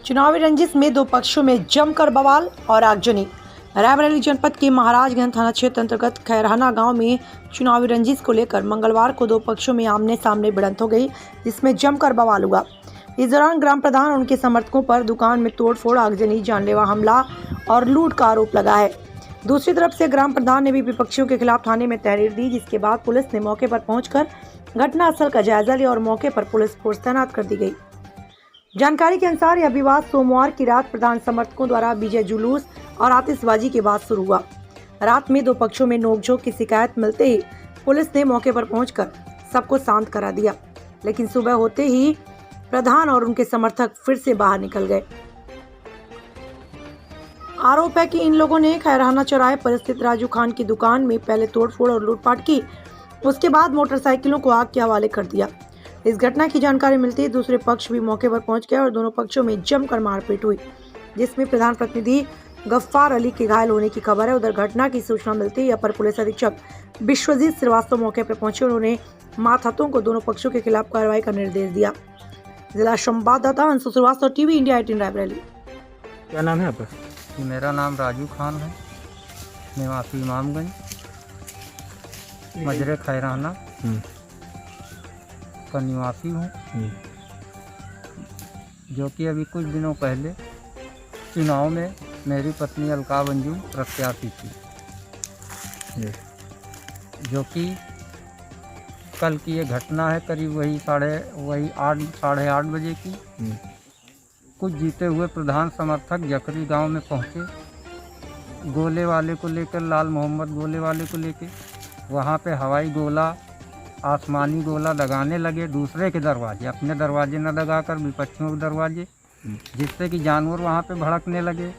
चुनावी रंजिश में दो पक्षों में जमकर बवाल और आगजनी। रायबरेली जनपद के महाराजगंज थाना क्षेत्र अंतर्गत खैराना गांव में चुनावी रंजिश को लेकर मंगलवार को दो पक्षों में आमने सामने भिड़ंत हो गई, जिसमें जमकर बवाल हुआ। इस दौरान ग्राम प्रधान और उनके समर्थकों पर दुकान में तोड़फोड़, आगजनी, जानलेवा हमला और लूट का आरोप लगा है। दूसरी तरफ से ग्राम प्रधान ने भी विपक्षियों के खिलाफ थाने में तहरीर दी, जिसके बाद पुलिस ने मौके पर पहुंचकर घटनास्थल का जायजा लिया और मौके पर पुलिस फोर्स तैनात कर दी गई। जानकारी के अनुसार यह विवाद सोमवार की रात प्रधान समर्थकों द्वारा विजय जुलूस और आतिशबाजी के बाद शुरू हुआ। रात में दो पक्षों में नोकझोंक की शिकायत मिलते ही पुलिस ने मौके पर पहुंचकर सबको शांत करा दिया, लेकिन सुबह होते ही प्रधान और उनके समर्थक फिर से बाहर निकल गए। आरोप है कि इन लोगों ने खैराना चौराहे पर स्थित राजू खान की दुकान में पहले तोड़फोड़ और लूटपाट की, उसके बाद मोटरसाइकिलों को आग के हवाले कर दिया। इस घटना की जानकारी मिलती ही दूसरे पक्ष भी मौके पर पहुंच गया और दोनों पक्षों में जमकर मारपीट हुई, जिसमें प्रधान प्रतिनिधि गफ्फार अली के घायल होने की खबर है। उधर घटना की सूचना मिलती ही अपर पुलिस अधीक्षक विश्वजीत श्रीवास्तव मौके पर पहुंचे। उन्होंने मातहतों को दोनों पक्षों के खिलाफ कार्रवाई का निर्देश दिया। जिला संवाददाता अंशु श्रीवास्तव, टीवी इंडिया 18 रायबरेली। क्या नाम है आपका? मेरा नाम राजू खान है, निवासी इमामगंज, मजरे खैराना का निवासी हूँ, जो कि अभी कुछ दिनों पहले चुनाव में मेरी पत्नी अलका अंजुम प्रत्याशी थी, जो कि कल की ये घटना है। करीब वही साढ़े आठ बजे की। कुछ जीते हुए प्रधान समर्थक जखरी गांव में पहुंचे, गोले वाले को लेकर, लाल मोहम्मद गोले वाले को लेकर वहां पे हवाई गोला, आसमानी गोला लगाने लगे दूसरे के दरवाजे, अपने दरवाजे न लगाकर विपक्षियों के दरवाजे, जिससे कि जानवर वहां पे भड़कने लगे।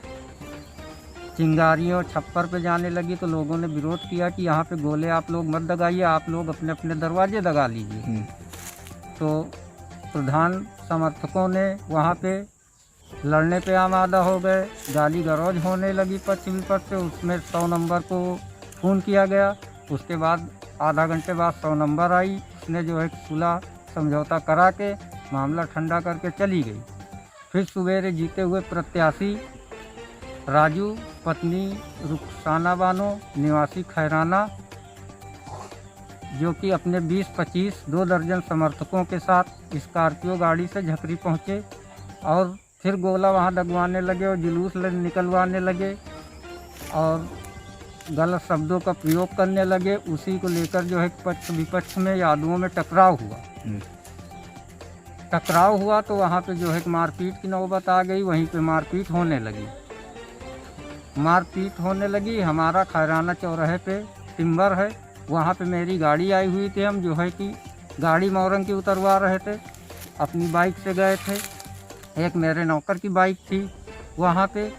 चिंगारियों छप्पर पे जाने लगी तो लोगों ने विरोध किया कि यहाँ पे गोले आप लोग मत दगाइए, आप लोग अपने अपने दरवाजे दगा लीजिए। तो प्रधान समर्थकों ने वहाँ पे लड़ने पे आमादा हो गए, गाली गलौज होने लगी पक्ष विपक्ष से। उसमें 100 नंबर को फ़ोन किया गया। उसके बाद आधा घंटे बाद 100 नंबर आई, उसने जो है सुलह समझौता करा के मामला ठंडा करके चली गई। फिर सवेरे जीते हुए प्रत्याशी राजू, पत्नी रुखसाना बानो, निवासी खैराना, जो कि अपने 20-25 2 दर्जन समर्थकों के साथ स्कॉर्पियो गाड़ी से झकरी पहुँचे और फिर गोला वहाँ लगवाने लगे और जुलूस निकलवाने लगे और गलत शब्दों का प्रयोग करने लगे। उसी को लेकर जो है पक्ष विपक्ष में यादवों में टकराव हुआ तो वहाँ पे जो है मारपीट की नौबत आ गई। वहीं पे मारपीट होने लगी। हमारा खैराना चौराहे पे टिम्बर है, वहाँ पे मेरी गाड़ी आई हुई थी। हम जो है कि गाड़ी मोरंग की उतरवा रहे थे, अपनी बाइक से गए थे। एक मेरे नौकर की बाइक थी वहाँ पे।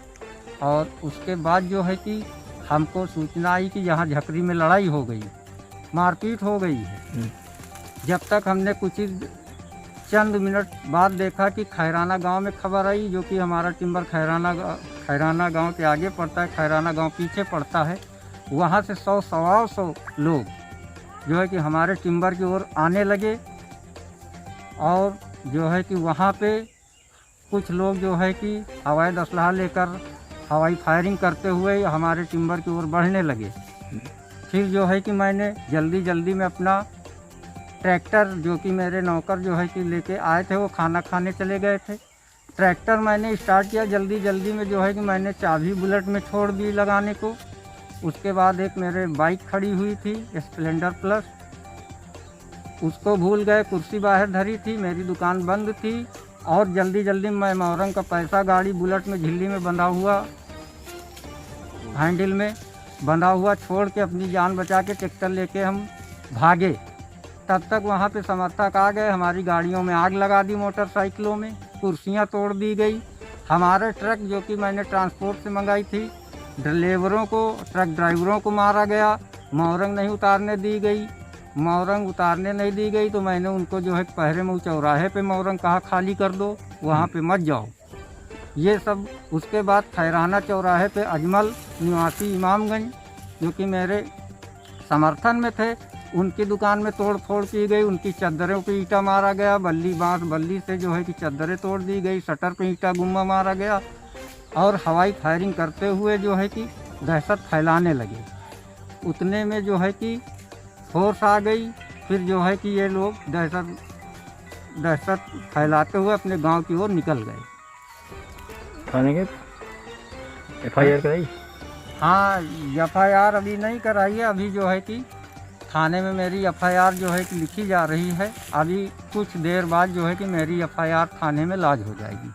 और उसके बाद जो है कि हमको सूचना आई कि यहाँ झकरी में लड़ाई हो गई, मारपीट हो गई है। जब तक हमने कुछ ही चंद मिनट बाद देखा कि खैराना गांव में खबर आई, जो कि हमारा टिम्बर खैराना गांव के आगे पड़ता है, खैराना गांव पीछे पड़ता है। वहाँ से 100-125 लोग जो है कि हमारे टिम्बर की ओर आने लगे और जो है कि वहाँ पे कुछ लोग जो है कि हवाई असलहा लेकर हवाई फायरिंग करते हुए हमारे टिम्बर की ओर बढ़ने लगे। फिर जो है कि मैंने जल्दी में अपना ट्रैक्टर, जो कि मेरे नौकर जो है कि लेके आए थे, वो खाना खाने चले गए थे। ट्रैक्टर मैंने स्टार्ट किया जल्दी में, जो है कि मैंने चाबी बुलेट में छोड़ दी लगाने को। उसके बाद एक मेरे बाइक खड़ी हुई थी स्प्लेंडर प्लस, उसको भूल गए, कुर्सी बाहर धरी थी, मेरी दुकान बंद थी और जल्दी मैं मोरंग का पैसा गाड़ी बुलेट में झिल्ली में बंधा हुआ, हैंडल में बंधा हुआ छोड़ के अपनी जान बचा के ट्रैक्टर लेके हम भागे। तब तक वहाँ पे समर्थक आ गए, हमारी गाड़ियों में आग लगा दी, मोटरसाइकिलों में कुर्सियाँ तोड़ दी गई। हमारे ट्रक, जो कि मैंने ट्रांसपोर्ट से मंगाई थी, ट्रक ड्राइवरों को मारा गया। मोरंग नहीं उतारने दी गई तो मैंने उनको जो है पहरे में चौराहे पे मोरंग कहा खाली कर दो, वहाँ पे मत जाओ, ये सब। उसके बाद खैराना चौराहे पे अजमल, निवासी इमामगंज, जो कि मेरे समर्थन में थे, उनकी दुकान में तोड़ फोड़ की गई, उनकी चादरों पे ईंटा मारा गया, बल्ली से जो है कि चादरें तोड़ दी गई, शटर पे ईंटा गुम्मा मारा गया और हवाई फायरिंग करते हुए जो है कि दहशत फैलाने लगे। उतने में जो है कि फोर्स आ गई, फिर जो है कि ये लोग दहशत फैलाते हुए अपने गांव की ओर निकल गए। थाने के FIR कराई? हाँ, FIR अभी नहीं कराई है। अभी जो है कि थाने में मेरी FIR जो है कि लिखी जा रही है। अभी कुछ देर बाद जो है कि मेरी FIR थाने में लॉन्च हो जाएगी।